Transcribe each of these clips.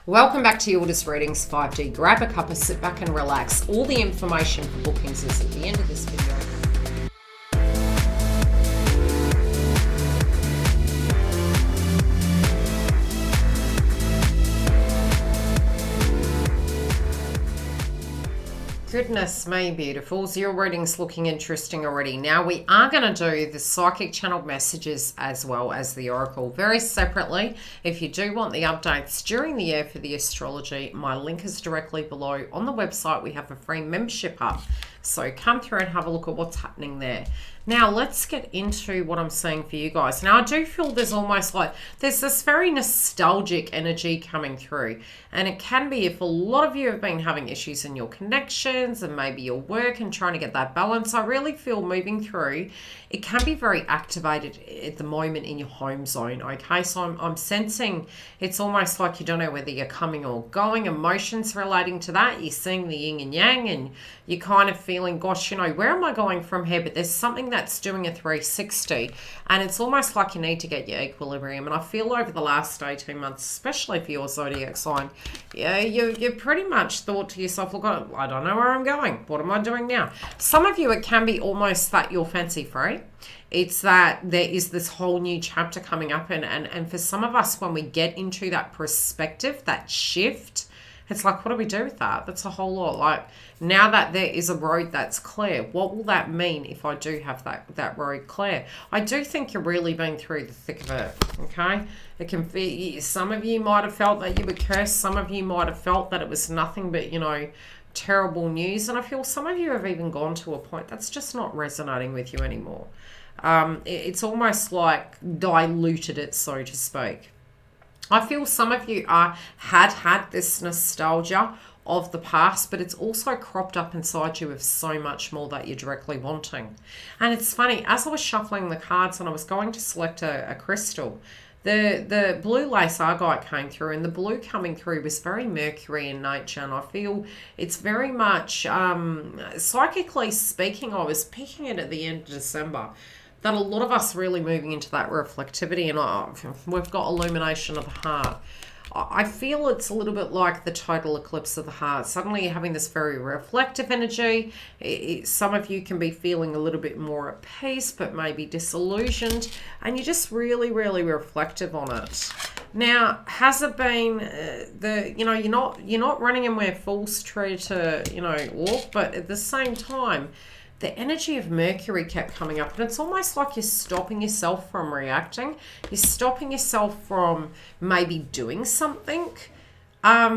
Welcome back to Yildiz Readings 5D. Grab a cuppa, sit back and relax. All the information for bookings is at the end of this video. Goodness me, beautifuls. Your reading's looking interesting already. Now, we are going to do the psychic channeled messages as well as the oracle very separately. If you do want the updates during the year for the astrology, my link is directly below on the website. We have a free membership up. So come through and have a look at what's happening there. Now, let's get into what I'm seeing for you guys. Now, I do feel there's almost like there's this very nostalgic energy coming through. And it can be if a lot of you have been having issues in your connections and maybe your work and trying to get that balance. I really feel moving through, it can be very activated at the moment in your home zone. Okay, so I'm sensing it's almost like you don't know whether you're coming or going. Emotions relating to that. You're seeing the yin and yang and you're kind of feeling, gosh, you know, where am I going from here? But there's something that's doing a 360 and it's almost like you need to get your equilibrium. And I feel over the last 18 months, especially for your zodiac sign, yeah, you pretty much thought to yourself, look, I don't know where I'm going. What am I doing now? Some of you, it can be almost that you're fancy free. It's that there is this whole new chapter coming up. And for some of us, when we get into that perspective, that shift, it's like, what do we do with that? That's a whole lot. Like, now that there is a road that's clear, what will that mean if I do have that road clear? I do think you're really been through the thick of it, okay? It can be, some of you might have felt that you were cursed. Some of you might have felt that it was nothing but, you know, terrible news. And I feel some of you have even gone to a point that's just not resonating with you anymore. It's almost like diluted it, so to speak. I feel some of you had this nostalgia of the past, but it's also cropped up inside you with so much more that you're directly wanting. And it's funny, as I was shuffling the cards and I was going to select a crystal, the blue lace agate came through, and the blue coming through was very Mercury in nature, and I feel it's very much, psychically speaking, I was picking it at the end of December, that a lot of us really moving into that reflectivity, and we've got illumination of the heart. I feel it's a little bit like the total eclipse of the heart. Suddenly you're having this very reflective energy. Some of you can be feeling a little bit more at peace, but maybe disillusioned, and you're just really, really reflective on it. Now, has it been you're not running in where fools try to, walk, but at the same time, the energy of Mercury kept coming up, and it's almost like you're stopping yourself from reacting. You're stopping yourself from maybe doing something. But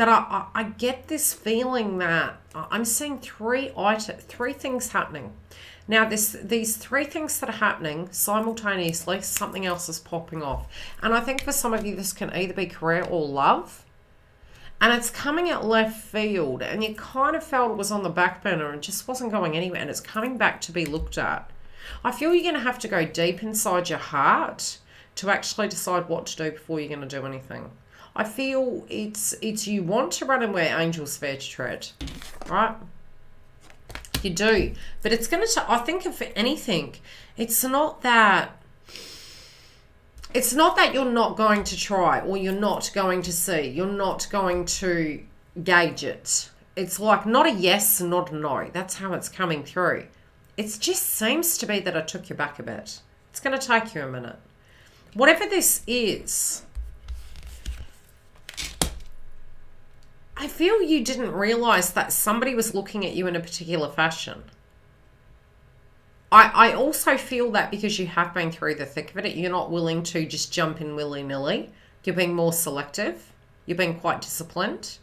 I get this feeling that I'm seeing three things happening. Now, these three things that are happening simultaneously, something else is popping off. And I think for some of you, this can either be career or love. And it's coming at left field, and you kind of felt it was on the back burner and just wasn't going anywhere, and it's coming back to be looked at. I feel you're going to have to go deep inside your heart to actually decide what to do before you're going to do anything. I feel it's you want to run and where angels fear to tread, right? You do. But it's going to, I think if anything, it's not that you're not going to try, or you're not going to see, you're not going to gauge it. It's like not a yes, not a no. That's how it's coming through. It just seems to be that I took you back a bit. It's going to take you a minute. Whatever this is, I feel you didn't realize that somebody was looking at you in a particular fashion. I also feel that because you have been through the thick of it, you're not willing to just jump in willy-nilly. You're being more selective. You're being quite disciplined.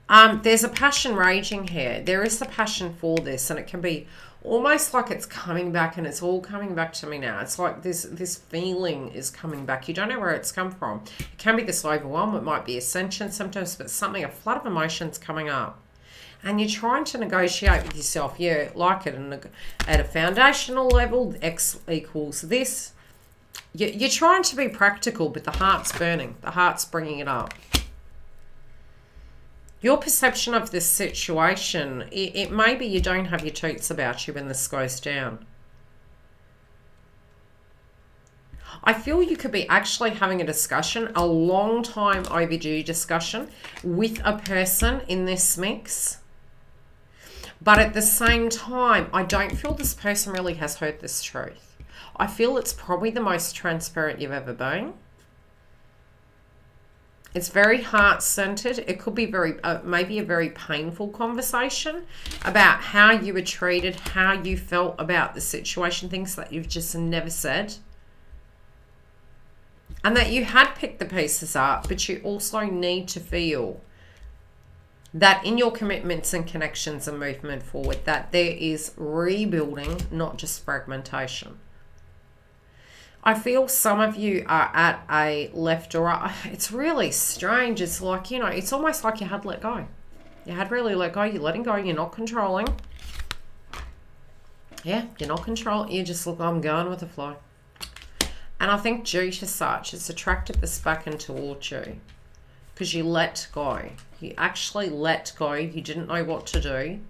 There's a passion raging here. There is the passion for this, and it can be almost like it's coming back, and it's all coming back to me now. It's like this feeling is coming back. You don't know where it's come from. It can be this overwhelm. It might be ascension symptoms, but a flood of emotions coming up. And you're trying to negotiate with yourself. Yeah, like it at a foundational level, X equals this. You're trying to be practical, but the heart's burning. The heart's bringing it up. Your perception of this situation, it may be you don't have your toots about you when this goes down. I feel you could be actually having a discussion, a long time overdue discussion with a person in this mix. But at the same time, I don't feel this person really has heard this truth. I feel it's probably the most transparent you've ever been. It's very heart-centered. It could be very, maybe a very painful conversation about how you were treated, how you felt about the situation, things that you've just never said. And that you had picked the pieces up, but you also need to feel that in your commitments and connections and movement forward, that there is rebuilding, not just fragmentation. I feel some of you are at a left or right. It's really strange. It's like, you know, it's almost like you had let go. You had really let go. You're letting go. You're not controlling. Yeah, you're not controlling. You just look, I'm going with the flow. And I think due to such, it's attracted this back in towards you. Because you let go. You actually let go. You didn't know what to do.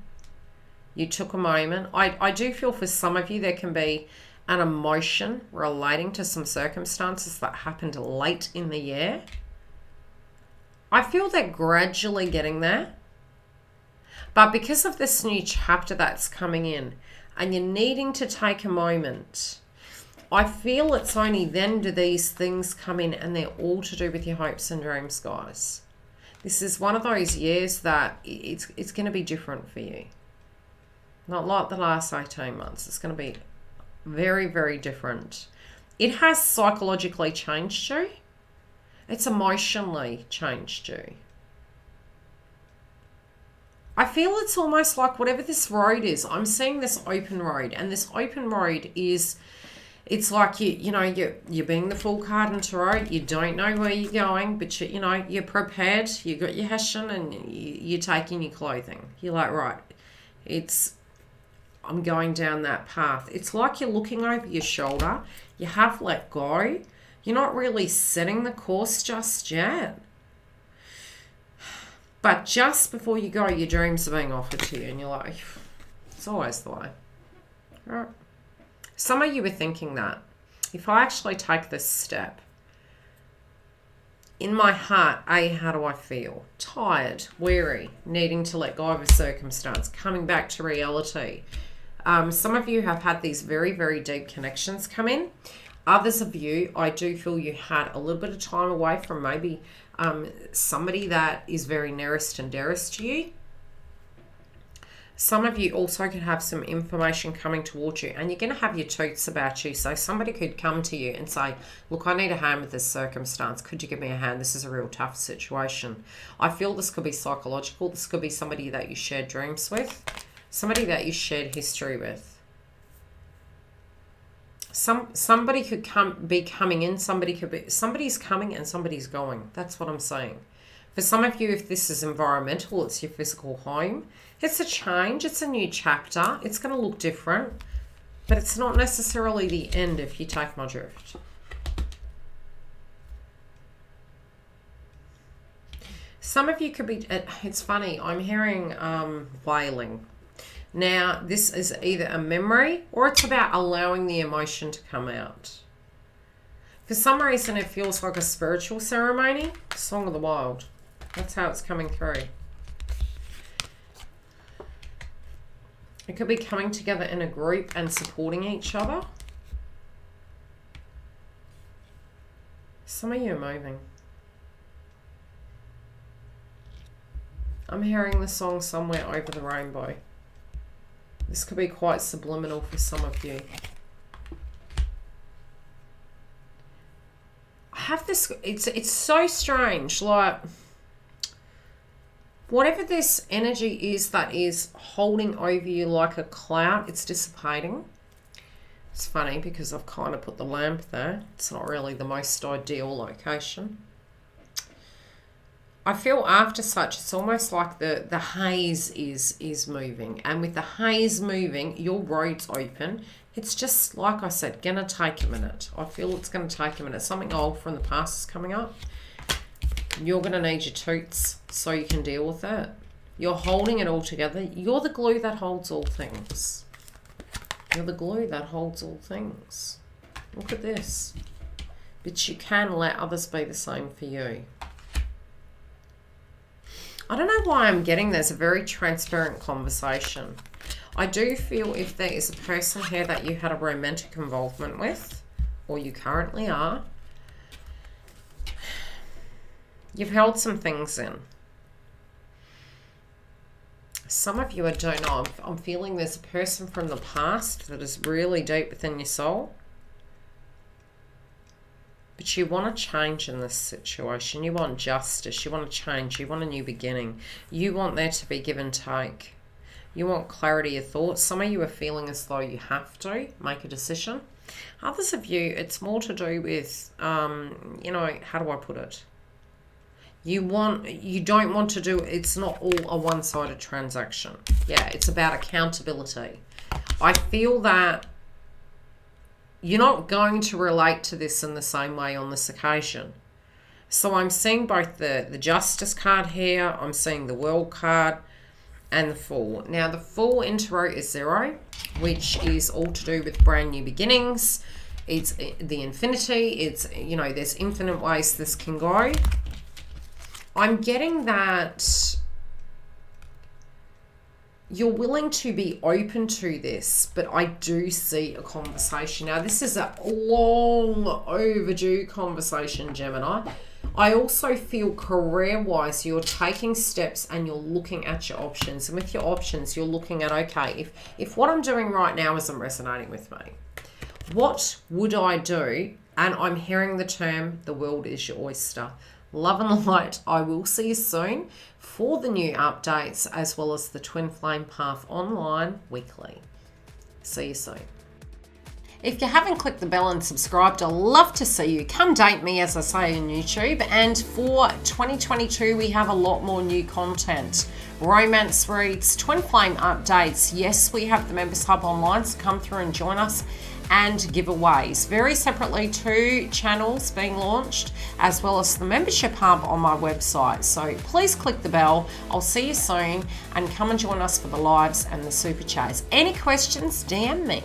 You took a moment. I do feel for some of you there can be an emotion relating to some circumstances that happened late in the year. I feel they're gradually getting there. But because of this new chapter that's coming in and you're needing to take a moment, I feel it's only then do these things come in, and they're all to do with your hopes and dreams, guys. This is one of those years that it's going to be different for you. Not like the last 18 months. It's going to be very, very different. It has psychologically changed you. It's emotionally changed you. I feel it's almost like whatever this road is, I'm seeing this open road, and this open road is, it's like you're being the full card in tarot. You don't know where you're going, but you're prepared. You got your hessian and you're taking your clothing. You're like, right, I'm going down that path. It's like you're looking over your shoulder. You have let go. You're not really setting the course just yet. But just before you go, your dreams are being offered to you, and you're like, it's always the way. Right. Some of you are thinking that if I actually take this step, in my heart, how do I feel? Tired, weary, needing to let go of a circumstance, coming back to reality. Some of you have had these very, very deep connections come in. Others of you, I do feel you had a little bit of time away from maybe somebody that is very nearest and dearest to you. Some of you also could have some information coming towards you, and you're going to have your toots about you. So somebody could come to you and say, look, I need a hand with this circumstance. Could you give me a hand? This is a real tough situation. I feel this could be psychological. This could be somebody that you shared dreams with, somebody that you shared history with. Somebody could be coming in. Somebody's coming and somebody's going. That's what I'm saying. For some of you, if this is environmental, it's your physical home. It's a change. It's a new chapter. It's going to look different, but it's not necessarily the end if you take my drift. Some of you could be, it's funny, I'm hearing wailing. Now, this is either a memory or it's about allowing the emotion to come out. For some reason, it feels like a spiritual ceremony. Song of the Wild. That's how it's coming through. It could be coming together in a group and supporting each other. Some of you are moving. I'm hearing the song Somewhere Over the Rainbow. This could be quite subliminal for some of you. I have this, it's so strange, like whatever this energy is that is holding over you like a cloud, it's dissipating. It's funny because I've kind of put the lamp there. It's not really the most ideal location. I feel after such, it's almost like the haze is moving. And with the haze moving, your road's open. It's just, like I said, going to take a minute. I feel it's going to take a minute. Something old from the past is coming up. You're going to need your toots so you can deal with it. You're holding it all together. You're the glue that holds all things. You're the glue that holds all things. Look at this. but you can let others be the same for you. I don't know why I'm getting there's a very transparent conversation. I do feel if there is a person here that you had a romantic involvement with, or you currently are, you've held some things in. Some of you, I don't know, I'm feeling there's a person from the past that is really deep within your soul. But you want to change in this situation. You want justice. You want to change. You want a new beginning. You want there to be give and take. You want clarity of thoughts. Some of you are feeling as though you have to make a decision. Others of you, it's more to do with, you know, how do I put it? You don't want to do, it's not all a one-sided transaction. Yeah, it's about accountability. I feel that you're not going to relate to this in the same way on this occasion. So I'm seeing both the Justice card here, I'm seeing the World card, and the Fool. Now, the Fool in tarot is 0, which is all to do with brand new beginnings. It's the infinity. It's, you know, there's infinite ways this can go. I'm getting that you're willing to be open to this, but I do see a conversation. Now, this is a long overdue conversation, Gemini. I also feel career-wise, you're taking steps and you're looking at your options. And with your options, you're looking at, okay, if what I'm doing right now isn't resonating with me, what would I do? And I'm hearing the term, the world is your oyster. Love and light. I will see you soon for the new updates as well as the Twin Flame Path online weekly. See you soon. If you haven't clicked the bell and subscribed, I'd love to see you. Come date me, as I say, on YouTube. And for 2022, we have a lot more new content. Romance reads, Twin Flame updates. Yes, we have the Members Hub online, so come through and join us. And giveaways. Very separately, 2 channels being launched, as well as the membership hub on my website. So please click the bell. I'll see you soon, and come and join us for the lives and the super chats. Any questions, DM me.